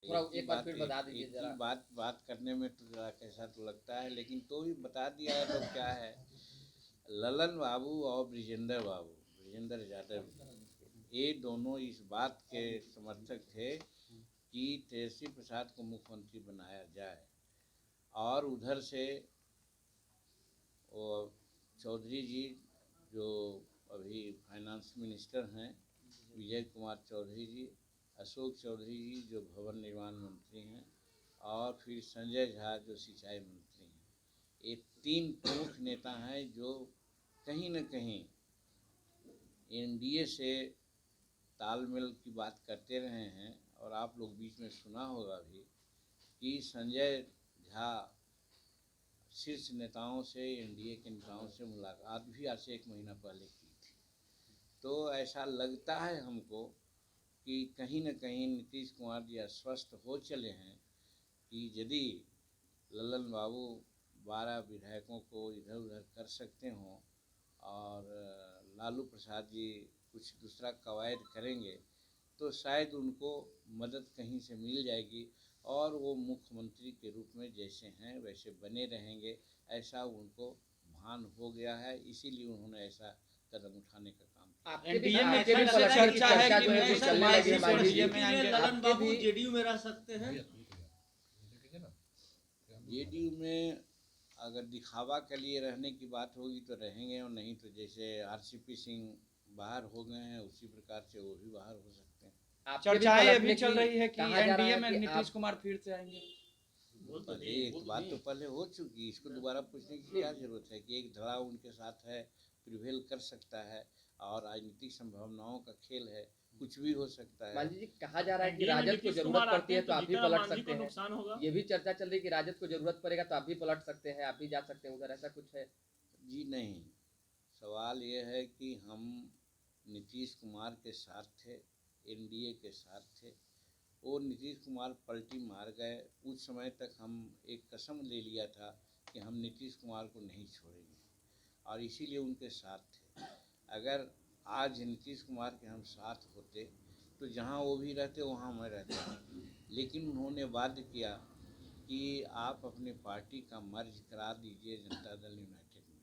थोड़ा एक ही एक बार बात फिर बता दीजिए एक ही जरा। बात करने में तो ज़रा कैसा तो लगता है, लेकिन तो भी बता दिया है तो क्या है। ललन बाबू और ब्रिजेंद्र यादव, ये दोनों इस बात के समर्थक थे कि तेजस्वी प्रसाद को मुख्यमंत्री बनाया जाए। और उधर से वो चौधरी जी जो अभी फाइनेंस मिनिस्टर हैं, विजय कुमार चौधरी जी, अशोक चौधरी जी जो भवन निर्माण मंत्री हैं, और फिर संजय झा जो सिंचाई मंत्री हैं, ये तीन प्रमुख नेता हैं जो कहीं न कहीं एनडीए से तालमेल की बात करते रहे हैं। और आप लोग बीच में सुना होगा भी कि संजय झा शीर्ष नेताओं से, एनडीए के नेताओं से मुलाकात भी आज से 1 महीना पहले की थी। तो ऐसा लगता है हमको कि कहीं न कहीं नीतीश कुमार जी आश्वस्त हो चले हैं कि यदि ललन बाबू 12 विधायकों को इधर उधर कर सकते हों और लालू प्रसाद जी कुछ दूसरा कवायद करेंगे, तो शायद उनको मदद कहीं से मिल जाएगी और वो मुख्यमंत्री के रूप में जैसे हैं वैसे बने रहेंगे, ऐसा उनको भान हो गया है। इसीलिए उन्होंने ऐसा कदम उठाने का काम किया। आपके भी एनडीए में आपके भी फिर से पलटने की चर्चा है चर्चा कि जो है वो नहीं चलने लगी है सर, मांझी जी। बीजेपी में आएंगे। ललन आपके बाबू भी जेडीयू में रह सकते हैं। जेडीयू में अगर दिखावा के लिए रहने की बात होगी तो रहेंगे, और नहीं तो जैसे आरसीपी सिंह बाहर हो गए हैं उसी प्रकार से वो भी बाहर हो सकते हैं। आपके भी चर्चाएं ये पलटने भी चल की रही है कि कहा जा रहा एनडीए है में कि नीतीश आप कुमार फिर से आएंगे। अरे एक बात तो पहले हो चुकी, इसको दोबारा पूछने की क्या जरूरत है कि एक धड़ा उनके साथ है, प्रिवेल कर सकता है, और राजनीतिक संभावनाओं का खेल है, कुछ भी हो सकता है। मांझी जी कहा जा रहा है कि एनडीए में राजद को नीतीश जरूरत कुमार पड़ती आते है हैं तो तो आप भी जीतन राम पलट मांझी सकते को हैं। नुकसान होगा। ये भी चर्चा चल रही है कि राजद को जरूरत पड़ेगा तो आप भी पलट सकते हैं, आप भी जा सकते हैं उधर, ऐसा कुछ है? जी नहीं, सवाल ये है कि हम नीतीश कुमार के साथ थे, एनडीए के साथ थे। वो नीतीश कुमार पलटी मार गए, उस समय तक हम एक कसम ले लिया था कि हम नीतीश कुमार को नहीं छोड़ेंगे, और इसीलिए उनके साथ थे। अगर आज नीतीश कुमार के हम साथ होते तो जहाँ वो भी रहते वहाँ मैं रहता, लेकिन उन्होंने वादा किया कि आप अपनी पार्टी का मर्ज करा दीजिए जनता दल यूनाइटेड में।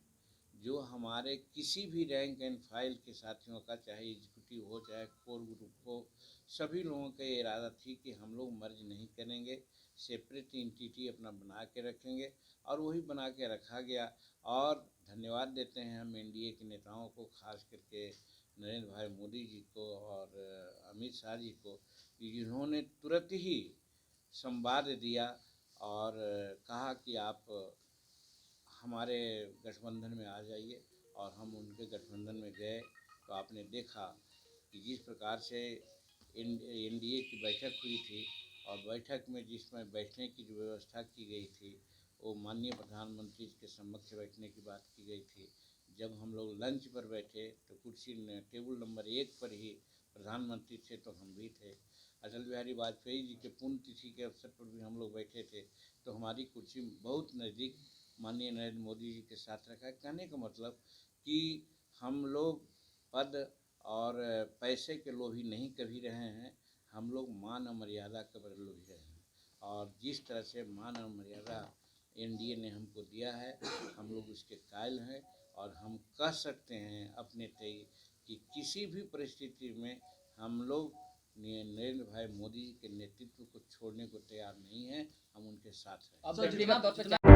जो हमारे किसी भी रैंक एंड फाइल के साथियों का, चाहे एग्जीक्यूटिव हो चाहे कोर ग्रुप हो, सभी लोगों का ये इरादा थी कि हम लोग मर्ज नहीं करेंगे, सेपरेट एंटिटी अपना बना के रखेंगे, और वही बना के रखा गया। और धन्यवाद देते हैं हम एनडीए के नेताओं को, खास करके नरेंद्र भाई मोदी जी को और अमित शाह जी को, कि जिन्होंने तुरंत ही संवाद दिया और कहा कि आप हमारे गठबंधन में आ जाइए। और हम उनके गठबंधन में गए तो आपने देखा कि जिस प्रकार से एनडीए की बैठक हुई थी, और बैठक में जिसमें बैठने की जो व्यवस्था की गई थी, वो माननीय प्रधानमंत्री के समक्ष बैठने की बात की गई थी। जब हम लोग लंच पर बैठे तो कुर्सी टेबल नंबर 1 पर ही प्रधानमंत्री थे तो हम भी थे। अटल बिहारी वाजपेयी जी के पुण्यतिथि के अवसर पर भी हम लोग बैठे थे, तो हमारी कुर्सी बहुत नज़दीक माननीय नरेंद्र मोदी जी के साथ रखा है। कहने का मतलब कि हम लोग पद और पैसे के लोभी नहीं कभी रहे हैं, हम लोग मान और मर्यादा के बड़े लोभी रहे हैं। और जिस तरह से मान और मर्यादा एनडीए ने हमको दिया है, हम लोग उसके कायल हैं। और हम कह सकते हैं अपने तय कि किसी भी परिस्थिति में हम लोग नरेंद्र भाई मोदी जी के नेतृत्व को छोड़ने को तैयार नहीं हैं, हम उनके साथ हैं। अब व्यक्तिगत तौर पे